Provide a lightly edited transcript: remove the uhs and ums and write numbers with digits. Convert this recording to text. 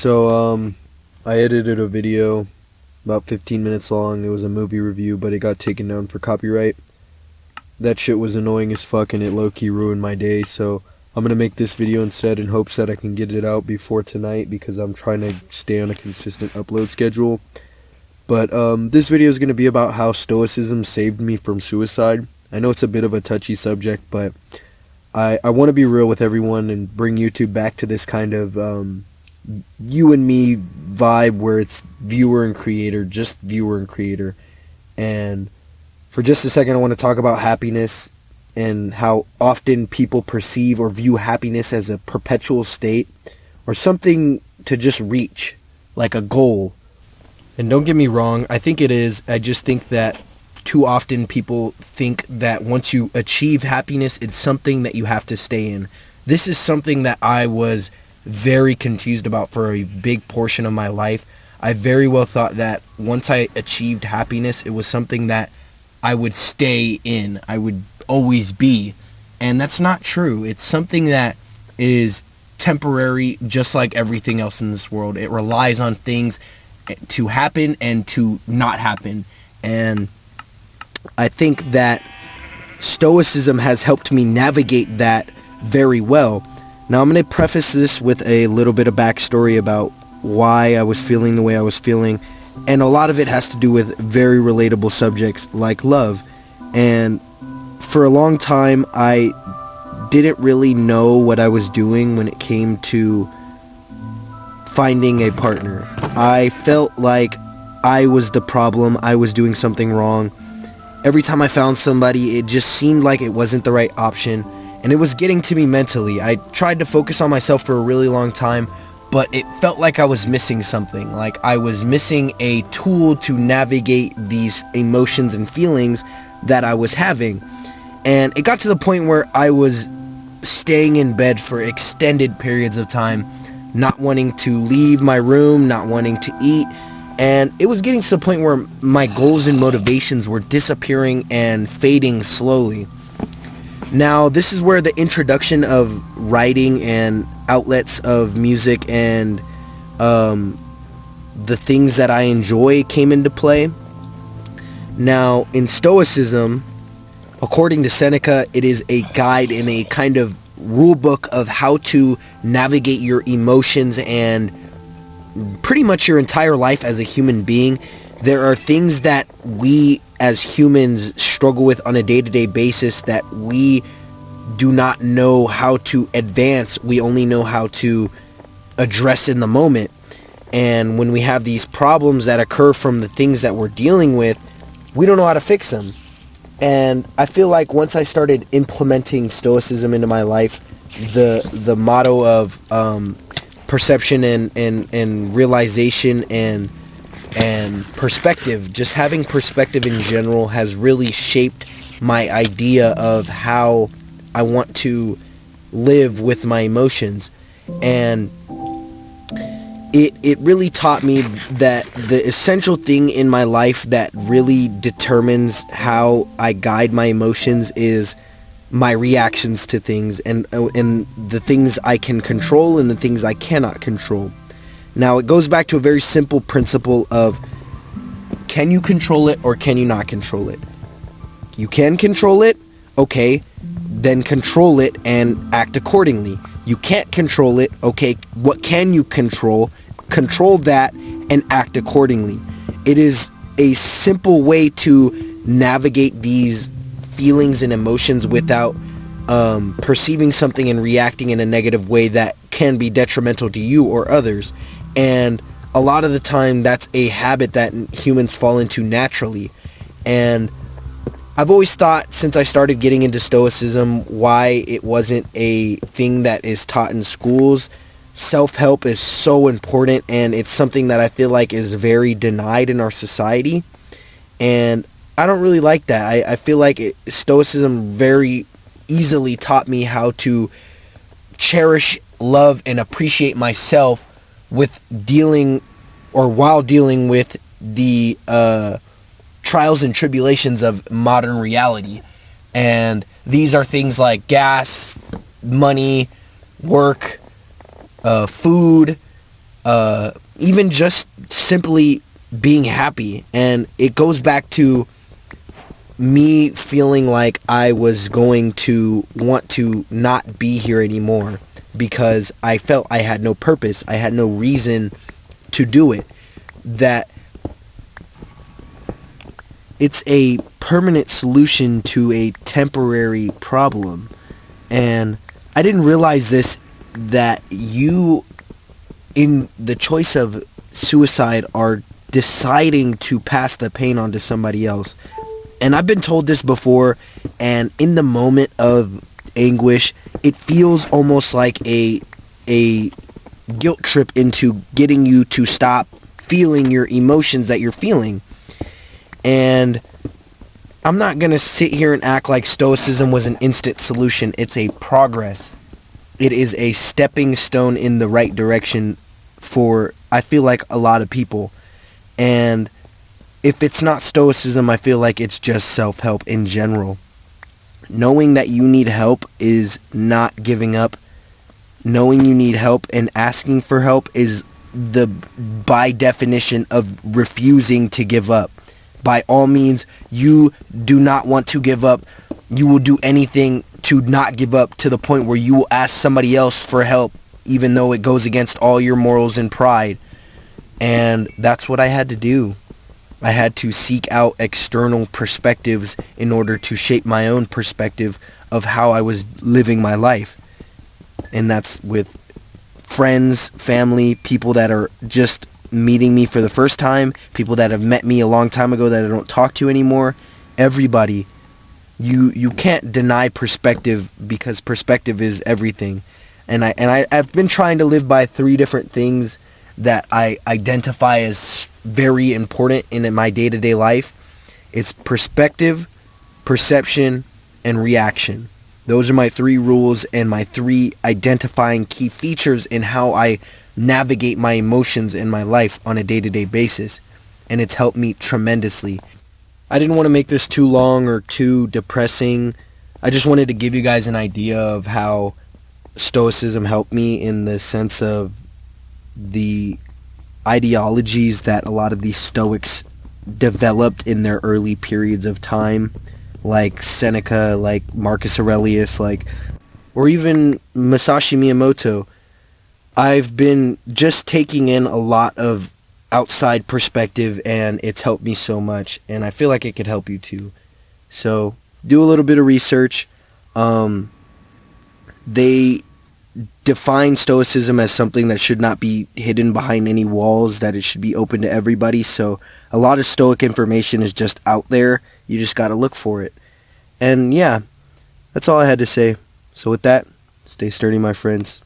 So, I edited a video about 15 minutes long. It was a movie review, but it got taken down for copyright. That shit was annoying as fuck, and it low-key ruined my day, so I'm gonna make this video instead in hopes that I can get it out before tonight, because I'm trying to stay on a consistent upload schedule. But, this video is gonna be about how Stoicism saved me from suicide. I know it's a bit of a touchy subject, but I want to be real with everyone and bring YouTube back to this kind of, you and me vibe where it's viewer and creator, just viewer and creator. And for just a second, I want to talk about happiness and how often people perceive or view happiness as a perpetual state or something to just reach, like a goal. And don't get me wrong, I think it is. I just think that too often people think that once you achieve happiness, it's something that you have to stay in. This is something that I was very confused about for a big portion of my life. I very well thought that once I achieved happiness, it was something that I would stay in. I would always be. And that's not true. It's something that is temporary, just like everything else in this world. It relies on things to happen and to not happen. And I think that Stoicism has helped me navigate that very well. Now, I'm going to preface this with a little bit of backstory about why I was feeling the way I was feeling, and a lot of it has to do with very relatable subjects like love. And for a long time, I didn't really know what I was doing when it came to finding a partner. I felt like I was the problem. I was doing something wrong. Every time I found somebody, it just seemed like it wasn't the right option, and it was getting to me mentally. I tried to focus on myself for a really long time, but it felt like I was missing something, like I was missing a tool to navigate these emotions and feelings that I was having. And it got to the point where I was staying in bed for extended periods of time, not wanting to leave my room, not wanting to eat. And it was getting to the point where my goals and motivations were disappearing and fading slowly. Now, this is where the introduction of writing and outlets of music and the things that I enjoy came into play. Now, in Stoicism, according to Seneca, it is a guide and a kind of rule book of how to navigate your emotions and pretty much your entire life as a human being. There are things that we as humans struggle with on a day-to-day basis that we do not know how to advance. We only know how to address in the moment. And when we have these problems that occur from the things that we're dealing with, we don't know how to fix them. And I feel like once I started implementing Stoicism into my life, the motto of perception and realization and perspective, just having perspective in general, has really shaped my idea of how I want to live with my emotions. And it really taught me that the essential thing in my life that really determines how I guide my emotions is my reactions to things, and the things I can control and the things I cannot control. Now, it goes back to a very simple principle of, can you control it or can you not control it? You can control it, okay, then control it and act accordingly. You can't control it, okay, what can you control? Control that and act accordingly. It is a simple way to navigate these feelings and emotions without perceiving something and reacting in a negative way that can be detrimental to you or others. And a lot of the time, that's a habit that humans fall into naturally. And I've always thought, since I started getting into Stoicism, why it wasn't a thing that is taught in schools. Self-help is so important, and it's something that I feel like is very denied in our society. And I don't really like that. I feel like Stoicism very easily taught me how to cherish, love, and appreciate myself with dealing, or while dealing with the trials and tribulations of modern reality. And these are things like gas, money, work, food, even just simply being happy. And it goes back to me feeling like I was going to want to not be here anymore because I felt I had no purpose. I had no reason to do it. That it's a permanent solution to a temporary problem. And I didn't realize this, that you, in the choice of suicide, are deciding to pass the pain on to somebody else. And I've been told this before, and in the moment of anguish, it feels almost like a guilt trip into getting you to stop feeling your emotions that you're feeling. And I'm not going to sit here and act like Stoicism was an instant solution. It's a progress. It is a stepping stone in the right direction for, I feel like, a lot of people. And if it's not Stoicism, I feel like it's just self-help in general. Knowing that you need help is not giving up. Knowing you need help and asking for help is the, by definition, of refusing to give up. By all means, you do not want to give up. You will do anything to not give up, to the point where you will ask somebody else for help, even though it goes against all your morals and pride. And that's what I had to do. I had to seek out external perspectives in order to shape my own perspective of how I was living my life. And that's with friends, family, people that are just meeting me for the first time, people that have met me a long time ago that I don't talk to anymore. Everybody. You can't deny perspective, because perspective is everything. And I've been trying to live by 3 different things that I identify as very important in my day-to-day life. It's perspective, perception, and reaction. Those are my 3 rules and my 3 identifying key features in how I navigate my emotions in my life on a day-to-day basis. And it's helped me tremendously. I didn't want to make this too long or too depressing. I just wanted to give you guys an idea of how Stoicism helped me, in the sense of the ideologies that a lot of these Stoics developed in their early periods of time, like Seneca, like Marcus Aurelius, or even Masashi Miyamoto. I've been just taking in a lot of outside perspective, and it's helped me so much, and I feel like it could help you too. So do a little bit of research. They define Stoicism as something that should not be hidden behind any walls, that it should be open to everybody. So a lot of Stoic information is just out there. You just got to look for it. And yeah, that's all I had to say. So with that, stay sturdy, my friends.